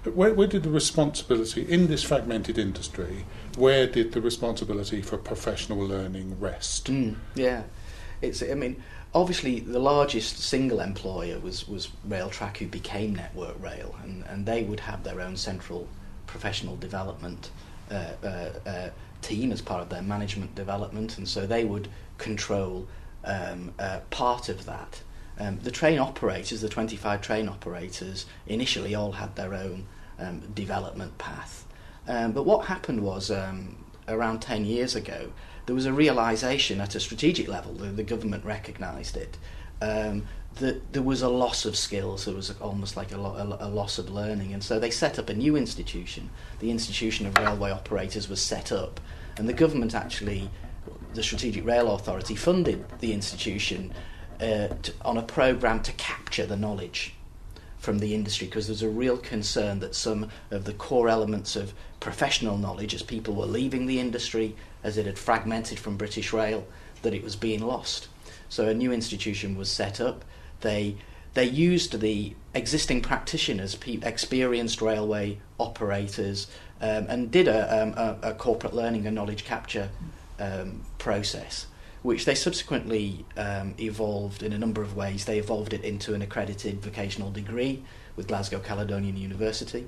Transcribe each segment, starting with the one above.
Where did the responsibility, in this fragmented industry, where did the responsibility for professional learning rest? Yeah. Obviously the largest single employer was Railtrack, who became Network Rail, and they would have their own central professional development team as part of their management development, and so they would control part of that. The train operators, the 25 train operators, initially all had their own development path. But what happened was, around 10 years ago, there was a realisation at a strategic level, the government recognised it, that there was a loss of skills, there was almost like a loss of learning, and so they set up a new institution. The Institution of Railway Operators was set up, and the government actually, the Strategic Rail Authority, funded the institution on a programme to capture the knowledge from the industry, because there's a real concern that some of the core elements of professional knowledge, as people were leaving the industry, as it had fragmented from British Rail, that it was being lost. So a new institution was set up. They used the existing practitioners, experienced railway operators, and did a corporate learning and knowledge capture process, which they subsequently evolved in a number of ways. They evolved it into an accredited vocational degree with Glasgow Caledonian University,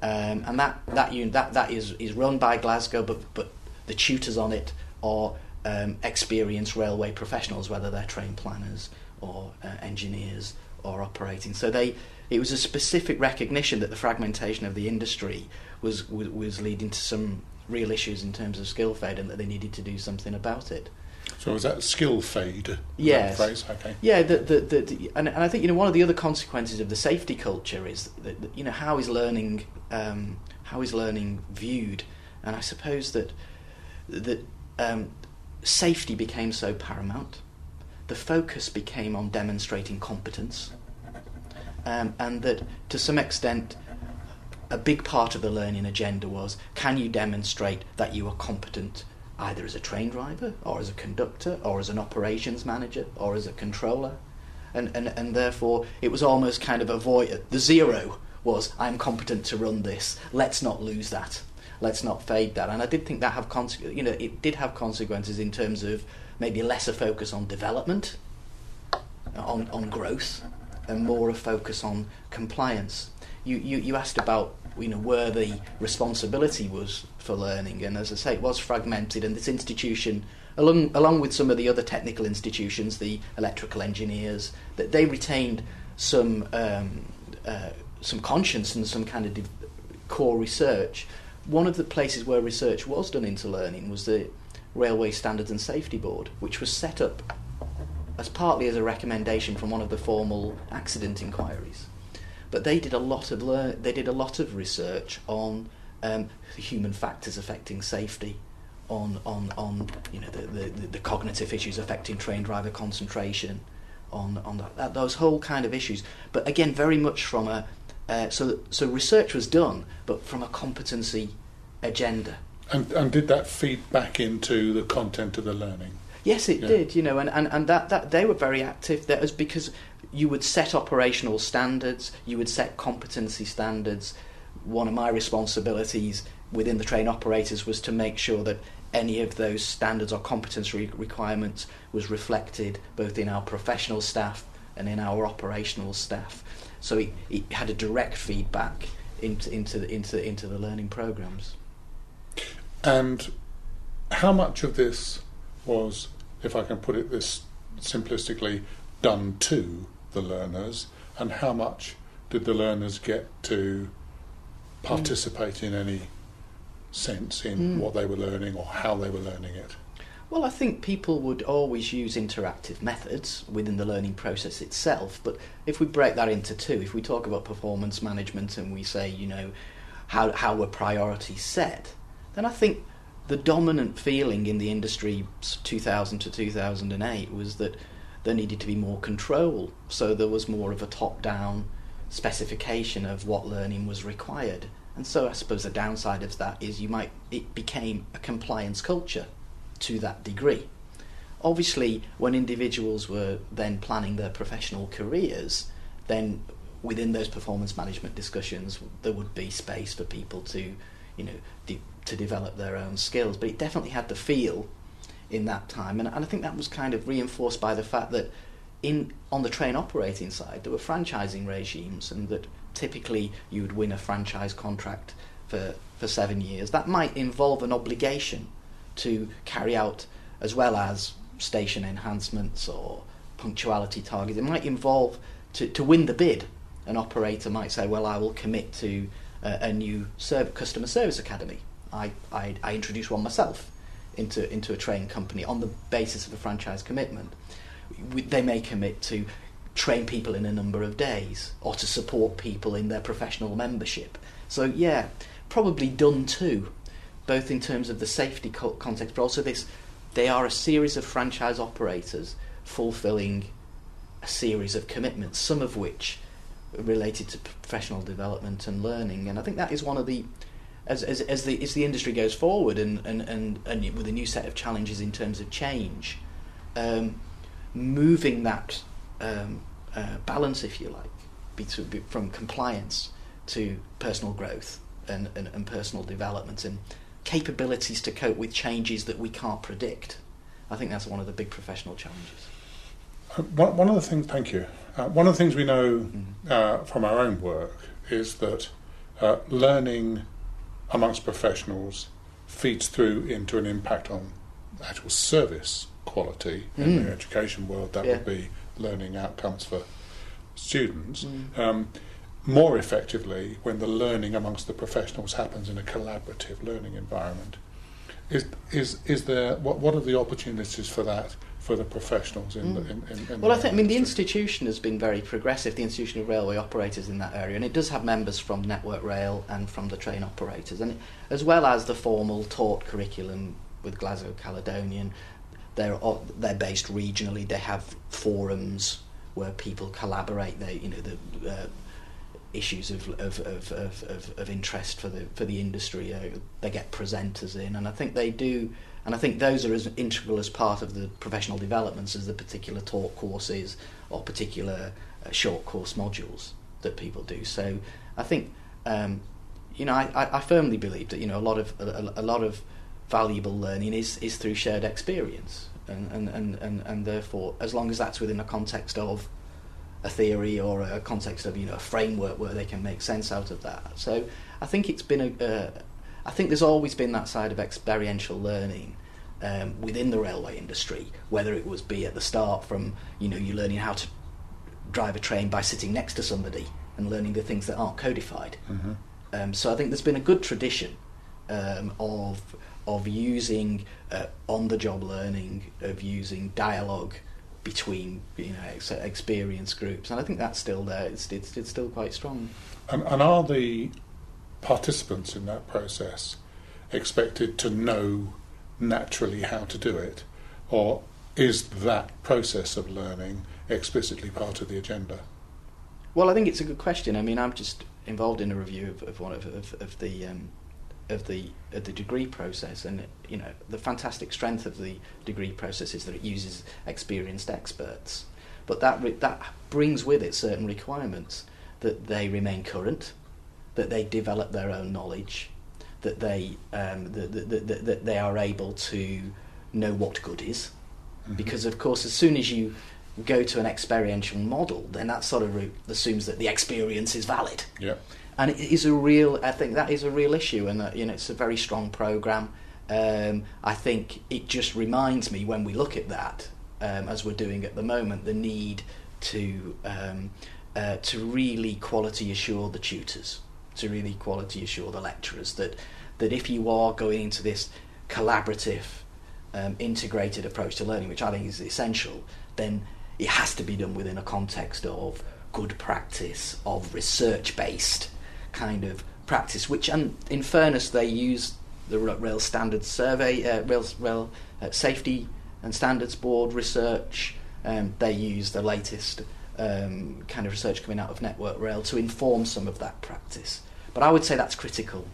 and that is run by Glasgow, but the tutors on it are experienced railway professionals, whether they're train planners or engineers or operating. So it was a specific recognition that the fragmentation of the industry was leading to some real issues in terms of skill fade, and that they needed to do something about it. So was that skill fade? Yes. That phrase? Okay. Yeah, and I think one of the other consequences of the safety culture is that how is learning viewed, and I suppose that safety became so paramount. The focus became on demonstrating competence, and that to some extent a big part of the learning agenda was, can you demonstrate that you are competent either as a train driver or as a conductor or as an operations manager or as a controller, and therefore it was almost kind of the zero was, I'm competent to run this, let's not lose that, let's not fade that. And I did think that it did have consequences in terms of maybe lesser focus on development, on growth, and more a focus on compliance. You asked about where the responsibility was for learning, and as I say, it was fragmented, and this institution, along with some of the other technical institutions, the electrical engineers, that they retained some conscience and some kind of core research. One of the places where research was done into learning was the Railway Standards and Safety Board, which was set up partly as a recommendation from one of the formal accident inquiries. But they did a lot of research on human factors affecting safety, on the cognitive issues affecting train driver concentration, on those whole kind of issues. But again, very much from so research was done, but from a competency agenda. And did that feed back into the content of the learning? Yes, it did. And that they were very active. That was because you would set operational standards, you would set competency standards. One of my responsibilities within the train operators was to make sure that any of those standards or competency requirements was reflected both in our professional staff and in our operational staff. So it had a direct feedback into the learning programs. And how much of this was, if I can put it this simplistically, done to the learners, and how much did the learners get to participate in any sense in what they were learning or how they were learning it? Well, I think people would always use interactive methods within the learning process itself, but if we break that into two, if we talk about performance management and we say, how were priorities set, then I think the dominant feeling in the industry 2000 to 2008 was that there needed to be more control, so there was more of a top-down specification of what learning was required. And so I suppose the downside of that is it became a compliance culture to that degree. Obviously, when individuals were then planning their professional careers, then within those performance management discussions, there would be space for people to, to develop their own skills. But it definitely had the feel in that time, and I think that was kind of reinforced by the fact that on the train operating side, there were franchising regimes, and that typically you would win a franchise contract for 7 years. That might involve an obligation to carry out, as well as station enhancements or punctuality targets. It might involve, to win the bid, an operator might say, well, I will commit to a new customer service academy. I introduced one myself into a train company on the basis of a franchise commitment. They may commit to train people in a number of days, or to support people in their professional membership. So yeah, probably done too, both in terms of the safety context, but also they are a series of franchise operators fulfilling a series of commitments, some of which are related to professional development and learning. And I think that is one of the, as the industry goes forward and with a new set of challenges in terms of change, moving that balance, if you like, from compliance to personal growth and personal development and capabilities to cope with changes that we can't predict. I think that's one of the big professional challenges. One of the things, thank you. One of the things we know from our own work is that learning amongst professionals feeds through into an impact on actual service quality in the education world. That would be learning outcomes for students. More effectively when the learning amongst the professionals happens in a collaborative learning environment. Is there what are the opportunities for that for the professionals in well, I mean the institution has been very progressive, the Institution of Railway Operators in that area, and it does have members from Network Rail and from the train operators, and as well as the formal taught curriculum with Glasgow Caledonian. They're based regionally. They have forums where people collaborate. The issues of interest for the industry. They get presenters in, and I think they do. And I think those are as integral as part of the professional developments as the particular taught courses or particular short course modules that people do. So I think I firmly believe that a lot of valuable learning is through shared experience, and therefore, as long as that's within a context of a theory or a context of a framework where they can make sense out of that. So I think it's been I think there's always been that side of experiential learning within the railway industry, whether it was at the start from you learning how to drive a train by sitting next to somebody and learning the things that aren't codified. So I think there's been a good tradition of using on-the-job learning, of using dialogue between experience groups, and I think that's still there. It's still quite strong. And are the participants in that process expected to know naturally how to do it, or is that process of learning explicitly part of the agenda? Well, I think it's a good question. I mean, I'm just involved in a review of one of the degree process, and the fantastic strength of the degree process is that it uses experienced experts, but that brings with it certain requirements, that they remain current, that they develop their own knowledge, that they that they are able to know what good is, because of course as soon as you go to an experiential model, then that sort of assumes that the experience is valid. Yeah. And it is I think that is a real issue, and it's a very strong programme. I think it just reminds me, when we look at that, as we're doing at the moment, the need to really quality assure the tutors, to really quality assure the lecturers, that if you are going into this collaborative, integrated approach to learning, which I think is essential, then it has to be done within a context of good practice, of research-based kind of practice, which, and in fairness, they use the Rail Standards Survey, Rail Safety and Standards Board research. They use the latest kind of research coming out of Network Rail to inform some of that practice. But I would say that's critical.